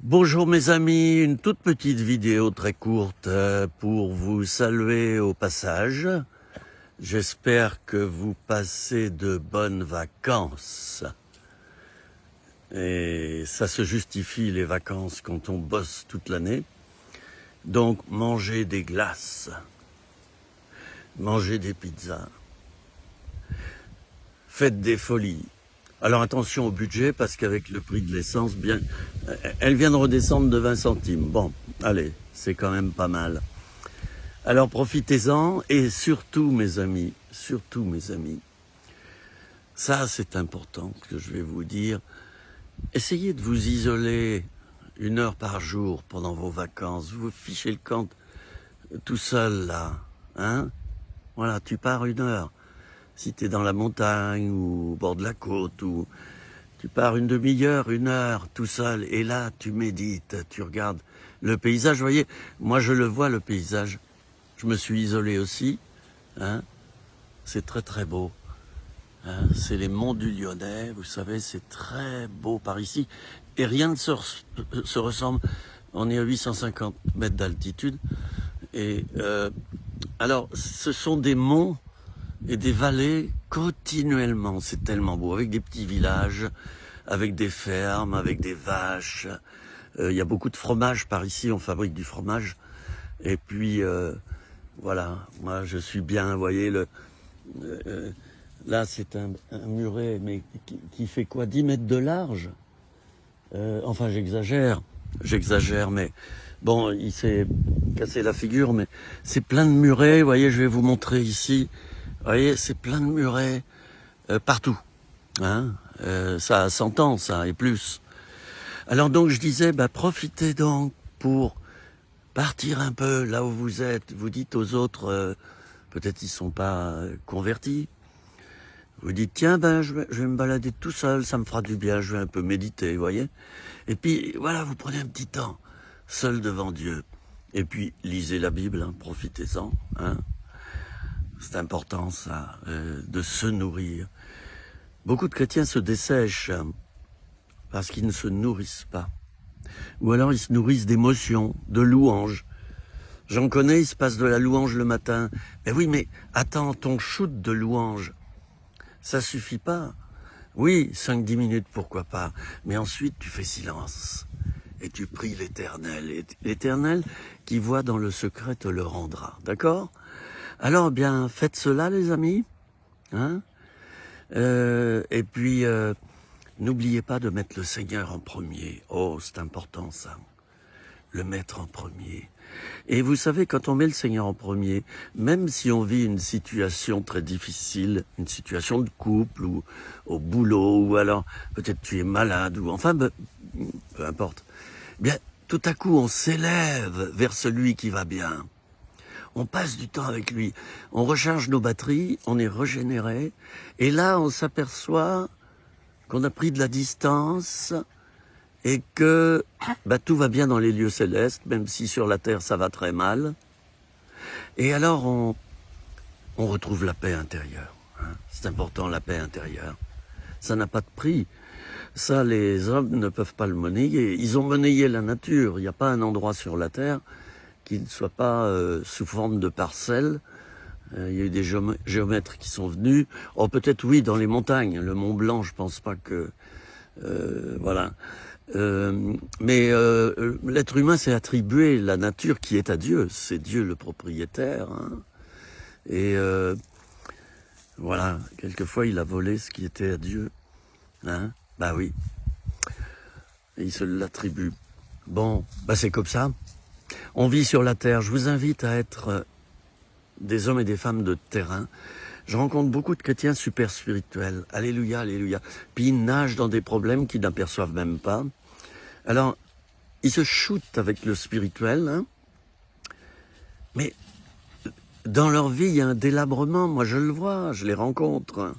Bonjour mes amis, une toute petite vidéo très courte pour vous saluer au passage. J'espère que vous passez de bonnes vacances. Et ça se justifie les vacances quand on bosse toute l'année. Donc mangez des glaces, mangez des pizzas, faites des folies. Alors attention au budget parce qu'avec le prix de l'essence, elle vient de redescendre de 20 centimes. Bon, allez, c'est quand même pas mal. Alors profitez-en et surtout mes amis, ça c'est important que je vais vous dire, essayez de vous isoler 1 heure par jour pendant vos vacances. Vous fichez le camp tout seul là, hein? Voilà, tu pars 1 heure. Si tu es dans la montagne ou au bord de la côte, ou tu pars une demi-heure, 1 heure, tout seul, et là, tu médites, tu regardes le paysage. Vous voyez, moi, je le vois, le paysage. Je me suis isolé aussi. Hein, c'est très, très beau. Hein, c'est les monts du Lyonnais, vous savez, c'est très beau par ici. Et rien ne se ressemble. On est à 850 mètres d'altitude. Et alors, ce sont des monts et des vallées continuellement, c'est tellement beau, avec des petits villages, avec des fermes, avec des vaches. Il y a beaucoup de fromage par ici, on fabrique du fromage. Et puis, voilà, moi je suis bien, vous voyez, là c'est un muret, mais qui fait quoi, 10 mètres de large. Enfin j'exagère, mais bon, il s'est cassé la figure, mais c'est plein de murets, vous voyez, je vais vous montrer ici. Vous voyez, c'est plein de murets partout. Hein, ça a 100 ans, ça, et plus. Alors donc, je disais, profitez donc pour partir un peu là où vous êtes. Vous dites aux autres, peut-être ils sont pas convertis. Vous dites, tiens, je vais me balader tout seul, ça me fera du bien, je vais un peu méditer, vous voyez. Et puis, voilà, vous prenez un petit temps, seul devant Dieu. Et puis, lisez la Bible, hein, profitez-en, hein. C'est important, ça, de se nourrir. Beaucoup de chrétiens se dessèchent parce qu'ils ne se nourrissent pas. Ou alors ils se nourrissent d'émotions, de louanges. J'en connais, ils se passent de la louange le matin. Mais oui, mais attends, ton shoot de louange, ça suffit pas. Oui, 5-10 minutes, pourquoi pas. Mais ensuite, tu fais silence. Et tu pries l'Éternel. Et l'Éternel qui voit dans le secret te le rendra. D'accord ? Alors bien, faites cela les amis. Hein ? Et puis, n'oubliez pas de mettre le Seigneur en premier. Oh, c'est important ça. Le mettre en premier. Et vous savez, quand on met le Seigneur en premier, même si on vit une situation très difficile, une situation de couple ou au boulot, ou alors peut-être tu es malade, ou enfin, peu importe. Bien, tout à coup, on s'élève vers celui qui va bien. On passe du temps avec lui, on recharge nos batteries, on est régénéré, et là on s'aperçoit qu'on a pris de la distance et que tout va bien dans les lieux célestes, même si sur la terre ça va très mal. Et alors on retrouve la paix intérieure. Hein. C'est important, la paix intérieure. Ça n'a pas de prix. Ça, les hommes ne peuvent pas le monnayer. Ils ont monnayé la nature. Il n'y a pas un endroit sur la terre qui ne soit pas sous forme de parcelles. Il y a eu des géomètres qui sont venus. Oh, peut-être oui, dans les montagnes. Le Mont Blanc, je pense pas que... voilà. Mais l'être humain s'est attribué la nature qui est à Dieu. C'est Dieu le propriétaire. Hein. Et voilà, quelquefois il a volé ce qui était à Dieu. Hein. Bah oui. Et il se l'attribue. Bon, c'est comme ça. On vit sur la terre. Je vous invite à être des hommes et des femmes de terrain. Je rencontre beaucoup de chrétiens super spirituels. Alléluia, alléluia. Puis ils nagent dans des problèmes qu'ils n'aperçoivent même pas. Alors, ils se shootent avec le spirituel. Hein. Mais dans leur vie, il y a un délabrement. Moi, je le vois, je les rencontre. Hein.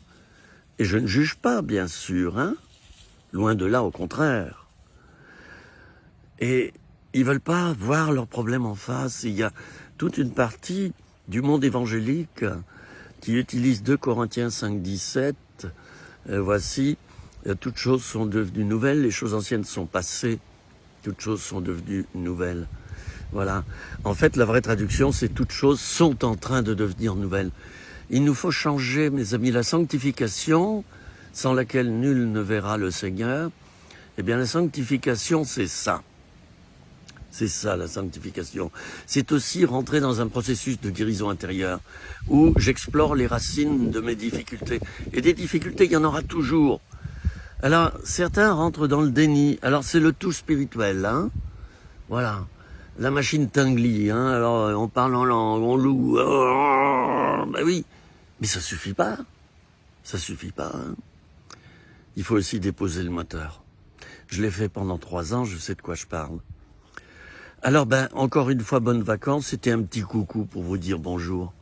Et je ne juge pas, bien sûr. Hein. Loin de là, au contraire. Et ils veulent pas voir leurs problèmes en face. Il y a toute une partie du monde évangélique qui utilise 2 Corinthiens 5, 17. Voici, toutes choses sont devenues nouvelles, les choses anciennes sont passées. Toutes choses sont devenues nouvelles. Voilà. En fait, la vraie traduction, c'est toutes choses sont en train de devenir nouvelles. Il nous faut changer, mes amis, la sanctification, sans laquelle nul ne verra le Seigneur. Eh bien, la sanctification, c'est ça. C'est ça, la sanctification. C'est aussi rentrer dans un processus de guérison intérieure où j'explore les racines de mes difficultés. Et des difficultés, il y en aura toujours. Alors, certains rentrent dans le déni. Alors, c'est le tout spirituel, hein. Voilà. La machine Tingli, hein. Alors, on parle en langue, on loue. Ben oui. Mais ça suffit pas. Ça suffit pas, hein. Il faut aussi déposer le moteur. Je l'ai fait pendant 3 ans, je sais de quoi je parle. Alors, encore une fois, bonnes vacances. C'était un petit coucou pour vous dire bonjour.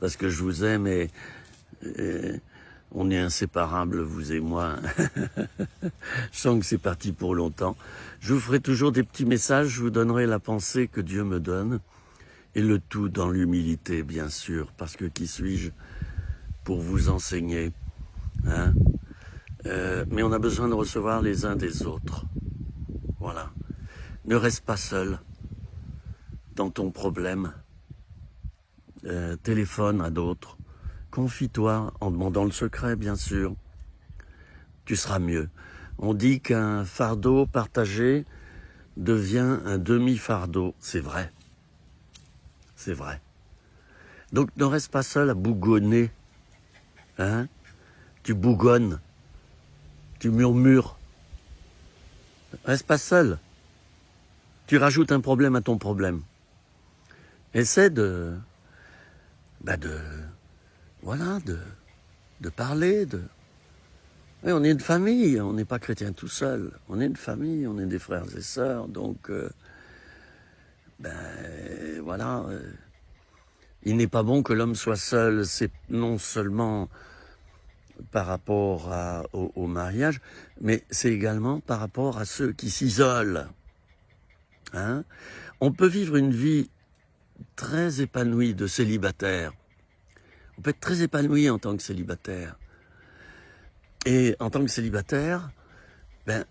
Parce que je vous aime et on est inséparables, vous et moi. Je sens que c'est parti pour longtemps. Je vous ferai toujours des petits messages, je vous donnerai la pensée que Dieu me donne. Et le tout dans l'humilité, bien sûr. Parce que qui suis-je pour vous enseigner, hein? Mais on a besoin de recevoir les uns des autres. Voilà. Ne reste pas seul dans ton problème. Téléphone à d'autres. Confie-toi en demandant le secret, bien sûr. Tu seras mieux. On dit qu'un fardeau partagé devient un demi-fardeau. C'est vrai. C'est vrai. Donc ne reste pas seul à bougonner. Hein? Tu bougonnes. Tu murmures. Reste pas seul. Tu rajoutes un problème à ton problème. Essaie de parler, Oui, on est une famille, on n'est pas chrétien tout seul. On est une famille, on est des frères et sœurs, donc, voilà. Il n'est pas bon que l'homme soit seul, c'est non seulement par rapport au mariage, mais c'est également par rapport à ceux qui s'isolent. Hein? On peut vivre une vie très épanouie de célibataire. On peut être très épanoui en tant que célibataire. Et en tant que célibataire,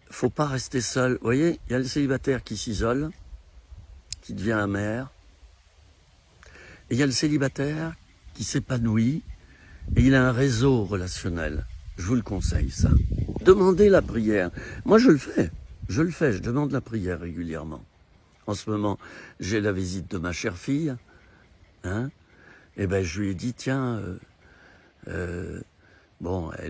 faut pas rester seul. Vous voyez, il y a le célibataire qui s'isole, qui devient amer. Et il y a le célibataire qui s'épanouit et il a un réseau relationnel. Je vous le conseille, ça. Demandez la prière. Moi, je le fais, je demande la prière régulièrement. En ce moment, j'ai la visite de ma chère fille, hein, et je lui ai dit, tiens, elle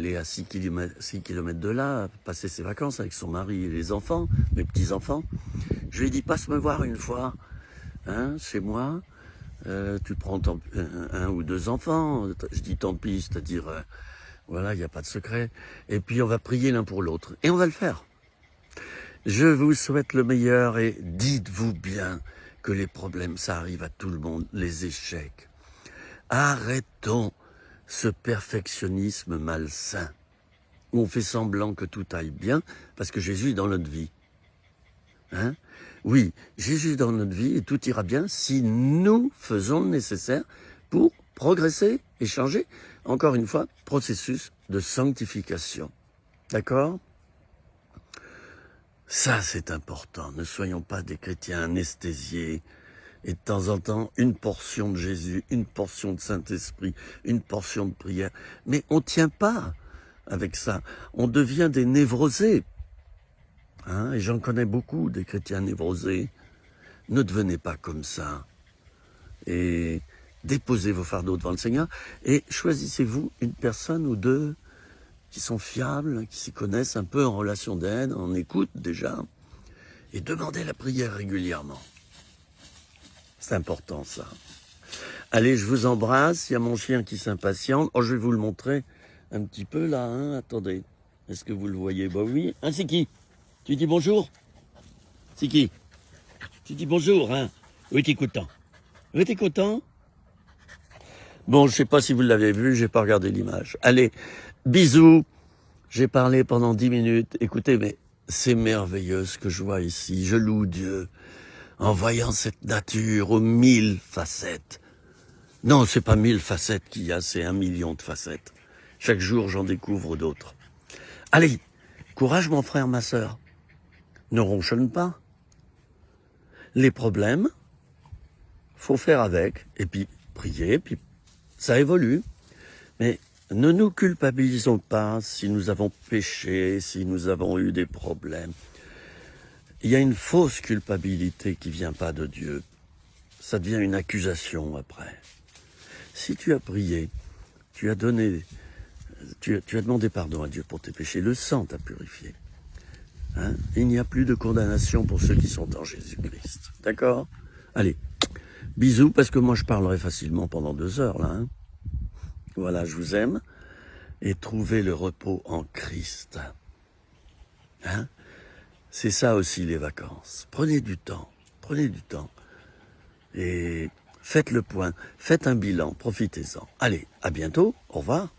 est à 6 kilomètres de là, passer ses vacances avec son mari et les enfants, mes petits-enfants. Je lui ai dit, passe me voir une fois, hein, chez moi, tu prends un ou 2 enfants, je dis tant pis, c'est-à-dire, voilà, il n'y a pas de secret, et puis on va prier l'un pour l'autre, et on va le faire. Je vous souhaite le meilleur et dites-vous bien que les problèmes, ça arrive à tout le monde, les échecs. Arrêtons ce perfectionnisme malsain où on fait semblant que tout aille bien parce que Jésus est dans notre vie. Hein? Oui, Jésus est dans notre vie et tout ira bien si nous faisons le nécessaire pour progresser et changer. Encore une fois, processus de sanctification. D'accord ? Ça, c'est important. Ne soyons pas des chrétiens anesthésiés. Et de temps en temps, une portion de Jésus, une portion de Saint-Esprit, une portion de prière. Mais on ne tient pas avec ça. On devient des névrosés. Hein, et j'en connais beaucoup, des chrétiens névrosés. Ne devenez pas comme ça. Et déposez vos fardeaux devant le Seigneur. Et choisissez-vous une personne ou deux qui sont fiables, qui s'y connaissent un peu en relation d'aide, en écoute déjà, et demandez la prière régulièrement. C'est important ça. Allez, je vous embrasse, il y a mon chien qui s'impatiente. Oh, je vais vous le montrer un petit peu là, hein. Attendez, est-ce que vous le voyez? Bah oui. Hein, c'est qui? Tu dis bonjour? C'est qui? Tu dis bonjour, hein? Oui, t'es content. Oui, t'es content? Bon, je sais pas si vous l'avez vu, j'ai pas regardé l'image. Allez, bisous. J'ai parlé pendant 10 minutes. Écoutez, mais c'est merveilleux ce que je vois ici. Je loue Dieu en voyant cette nature aux 1000 facettes. Non, c'est pas 1000 facettes qu'il y a, c'est 1 million de facettes. Chaque jour, j'en découvre d'autres. Allez, courage mon frère, ma sœur. Ne ronchonne pas. Les problèmes, faut faire avec, et puis prier, puis ça évolue. Mais ne nous culpabilisons pas si nous avons péché, si nous avons eu des problèmes. Il y a une fausse culpabilité qui vient pas de Dieu. Ça devient une accusation après. Si tu as prié, tu as donné, tu as demandé pardon à Dieu pour tes péchés, le sang t'a purifié. Hein? Il n'y a plus de condamnation pour ceux qui sont en Jésus-Christ. D'accord? Allez, bisous, parce que moi je parlerai facilement pendant 2 heures là. Hein? Voilà, je vous aime. Et trouvez le repos en Christ. Hein? C'est ça aussi les vacances. Prenez du temps. Et faites le point, faites un bilan, profitez-en. Allez, à bientôt, au revoir.